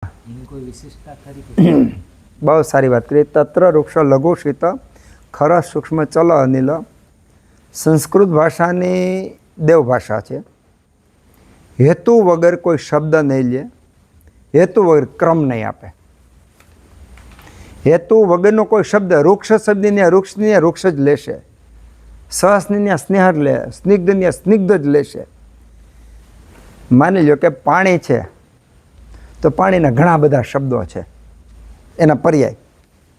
कोई विशेषता खरी? बहुत सारी बात करी। तत्र वृक्ष लघु शीत खर सूक्ष्म चल अनिल संस्कृत भाषानी देव भाषा है। हेतु वगर कोई शब्द नहीं ले, हेतु वगर क्रम नहीं आपे। हेतु वगरनो कोई शब्द वृक्ष शब्द वृक्ष ज लेशे, सहसनी स्नेह ले, स्निग्ध स्निग्ध ज लेशे। मानी लो कि पाणी है तो पाणीना घणा बधा शब्दों है, एना पर्याय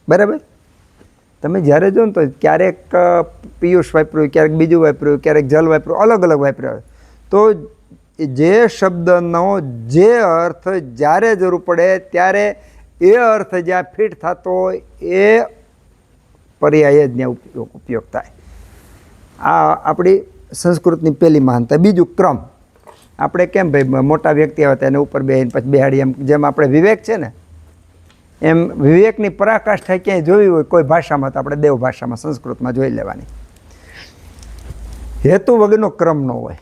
बराबर। तमे ज्यारे जो तो क्यारेक पीयूष वापर्યું, क्यारेक बीजू वापर्યું, क्यारेक जल वापर्યું, अलग अलग वापर्या। तो जे शब्दनो जे अर्थ ज्यारे जरूर पड़े त्यारे ए अर्थ ज्यां फिट थतो ए पर्याय ज उपयोग थाय। आ आपणी संस्कृतनी पहली महानता। बीजू क्रम। આપણે કેમ ભાઈ મોટા વ્યક્તિ આવે તેને ઉપર બેહીને પછી બેહાડી, એમ જેમ આપણે વિવેક છે ને એમ વિવેકની પરાકાષ્ઠા ક્યાંય જોવી હોય કોઈ ભાષામાં તો આપણે દેવ ભાષામાં સંસ્કૃતમાં જોઈ લેવાની। હેતુ વગરનો ક્રમ ન હોય।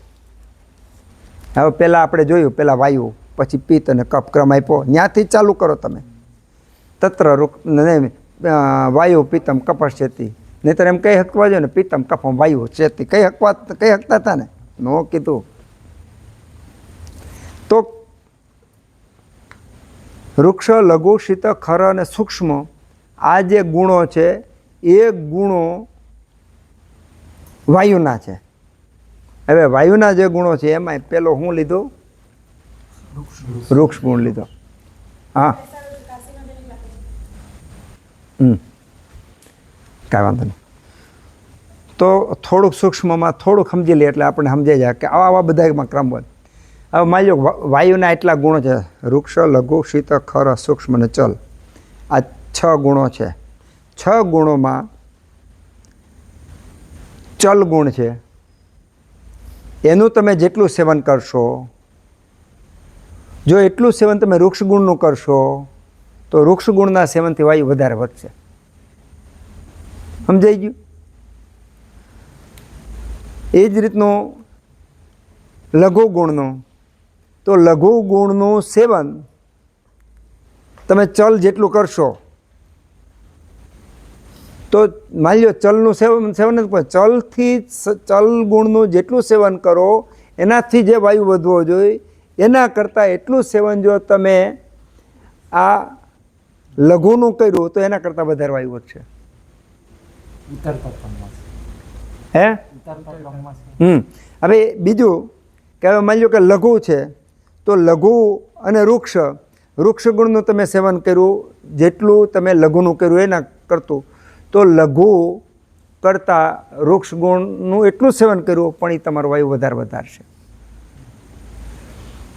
હવે પહેલાં આપણે જોયું, પહેલાં વાયુ, પછી પિત્ત અને કફ ક્રમ આપ્યો, ત્યાંથી જ ચાલુ કરો તમે। તત્ર વાયુ પિત્તમ કપશ્ચેતી, નહીંતર એમ કહી શકવા જોઈએ ને પિત્તમ કફમ વાયુ ચેતી, કહી શકતા હતા ને, નો કીધું। तो वृक्ष लघु शीत खर और सूक्ष्म आ जे गुणों है ये गुणों वायुना है। हवे वायुना जे गुणों है एम पेलो हूँ लीधो वृक्ष गुण लीधो। हाँ क्या वांधो नहीं। तो थोड़ुंक सूक्ष्म में थोड़ुंक समझी लीए एटले आपणे समजाई जाए कि आवा बधा क्रम बन। હવે માની લો વાયુના એટલા ગુણો છે, વૃક્ષ લઘુ શીત ખર સૂક્ષ્મ ને ચલ, આ 6 ગુણો છે। 6 ગુણોમાં ચલ ગુણ છે, એનું તમે જેટલું સેવન કરશો, જો એટલું સેવન તમે વૃક્ષ ગુણનું કરશો તો વૃક્ષ ગુણના સેવનથી વાયુ વધારે વધશે। સમજાઈ ગયું? એ જ રીતનું લઘુ ગુણનું, तो लघु गुणनु सेवन तमे चल जेटलू करशो तो मान लो चलनु सेवन चल थी चल गुणनु जेटलू सेवन करो एनाथी जे वायु वधवो जोईए एना करता एटलू सेवन जो तमे आ लघुनु कर्युं तो एना करता वधारे वायु वधशे। हे हवे बीजू के मान लो कि लघु है तो लघु अने वृक्ष, वृक्ष गुणनु तमे सेवन कर्युं जेटलू तमे लघुनु कर्युं एना करतुं, तो लघु करता वृक्ष गुणनु एटलुं सेवन कर्युं पण ए तमारो वायु वधारे वधारशे।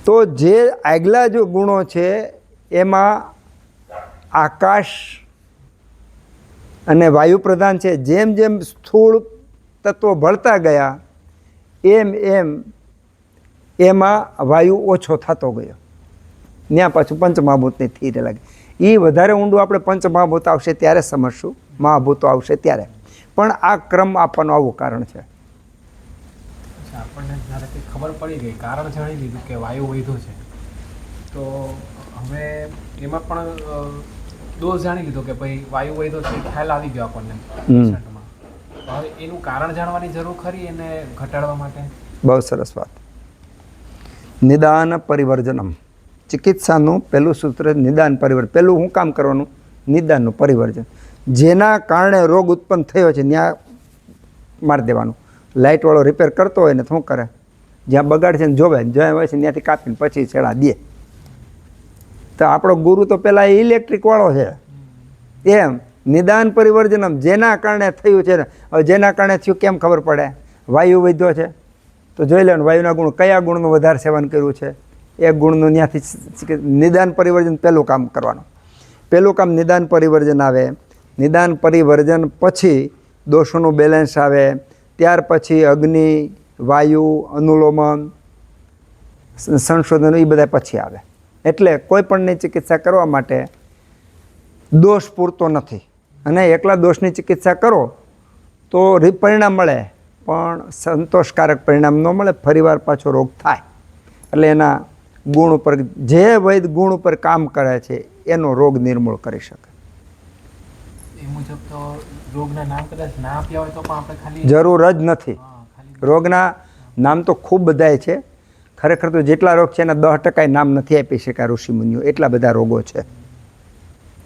तो जे आगला जो गुणो छे एमां आकाश अने वायु प्रधान छे, जेम जेम स्थूल तत्व बढ़ता गया एम एम एमां वायु ओछो थतो गयो। ત્યાં પાછું પંચમહાભૂતની થીરે લાગે। એ વધારે ઊંડું આપણે પંચમહાભૂત આવશે ત્યારે સમજશું, મહાભૂતો આવશે ત્યારે, પણ આ ક્રમ આપવાનું આવું કારણ છે। આપણને જ્યારે કે ખબર પડી ગઈ, કારણ જાણી લીધું કે વાયુ વધ્યો છે, તો હવે એમાં પણ દોષ જાણી લીધો કે ભાઈ વાયુ વધ્યો છે, ખ્યાલ આવી ગયો આપણને પેશન્ટમાં। હવે એનું કારણ જાણવાની જરૂર ખરી એને ઘટાડવા માટે? બહુ સરસ વાત। निदान परिवर्जनम चिकित्सानु पहलू सूत्र निदान परिवर्तन। पहलू हूँ काम करवानुं निदान परिवर्जन। जेना कारणे रोग उत्पन्न थयो छे त्यां मारी देवानुं। लाइट वाळो रिपेर करतो होय ने तो शुं करे, ज्यां बगाड़ छे जोवे ज्यां होय छे त्यांथी कापीने पछी छेड़ा दे। तो आपणो गुरु तो पेला इलेक्ट्रिक वाळो छे एम निदान परिवर्जनम। जेना कारणे थयुं छे, हवे जेना कारणे थयुं केम खबर पड़े? वायु वध्यो छे तो जोई लो वायुना गुण कया गुणनुं वधारे सेवन कर्युं छे, एक गुणनुं त्याथी निदान परिवर्जन पहलुं काम करवानुं। पहलुं काम निदान परिवर्जन आवे। निदान परिवर्जन पछी दोषोनुं बेलेन्स आवे, त्यार पछी अग्नि वायु अनुलोमन संशोधन ए बधा पछी आवे। एटले कोईपणनी चिकित्सा करवा माटे दोष पूरतो नथी, अने एकला दोषनी चिकित्सा करो तो परिणाम मळे પણ સંતોષકારક પરિણામ ન મળે, ફરીવાર પાછો રોગ થાય। એટલે એના ગુણ ઉપર, જે વૈદ ગુણ ઉપર કામ કરે છે એનો રોગ નિર્મૂળ કરી શકે. એ મુજબ તો રોગના નામ કદાચ ના આપ્યા હોય તો પણ આપણે ખાલી જરૂર જ નથી. ખાલી રોગના નામ તો ખૂબ બધાય છે. ખરેખર તો જેટલા રોગ છે એના 10% નામ નથી આપી શક્યા ઋષિમુનિઓ, એટલા બધા રોગો છે.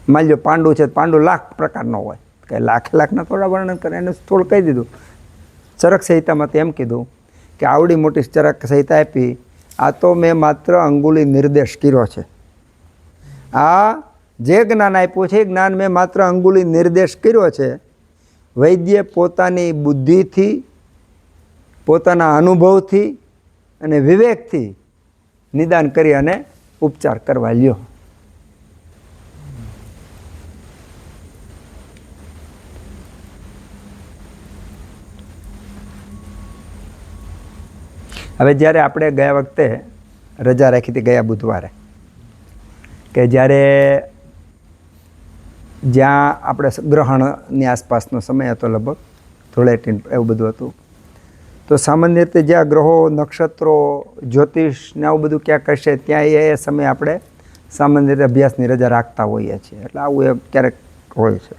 માની લો પાંડુ છે, પાંડુ લાખ પ્રકારનો હોય, કે લાખના થોડા વર્ણન કરે, એને થોડું કહી દીધું. ચરક સંહિતામાં તો એમ કીધું કે આવડી મોટી ચરક સંહિતા આપી, આ તો મેં માત્ર અંગુલી નિર્દેશ કર્યો છે. આ જે જ્ઞાન આપ્યું છે એ જ્ઞાન મેં માત્ર અંગુલી નિર્દેશ કર્યો છે. વૈદ્ય પોતાની બુદ્ધિથી, પોતાના અનુભવથી અને વિવેકથી નિદાન કરી અને ઉપચાર કરવા લ્યો. હવે જ્યારે આપણે ગયા વખતે રજા રાખી હતી ગયા બુધવારે, કે જ્યારે જ્યાં આપણે ગ્રહણની આસપાસનો સમય હતો, લગભગ ધૂળેટી એવું બધું હતું, તો સામાન્ય રીતે જ્યાં ગ્રહો, નક્ષત્રો, જ્યોતિષ ને આવું બધું ક્યાં કરશે ત્યાં એ સમયે આપણે સામાન્ય રીતે અભ્યાસની રજા રાખતા હોઈએ છીએ. એટલે આવું એ ક્યારેક હોય છે.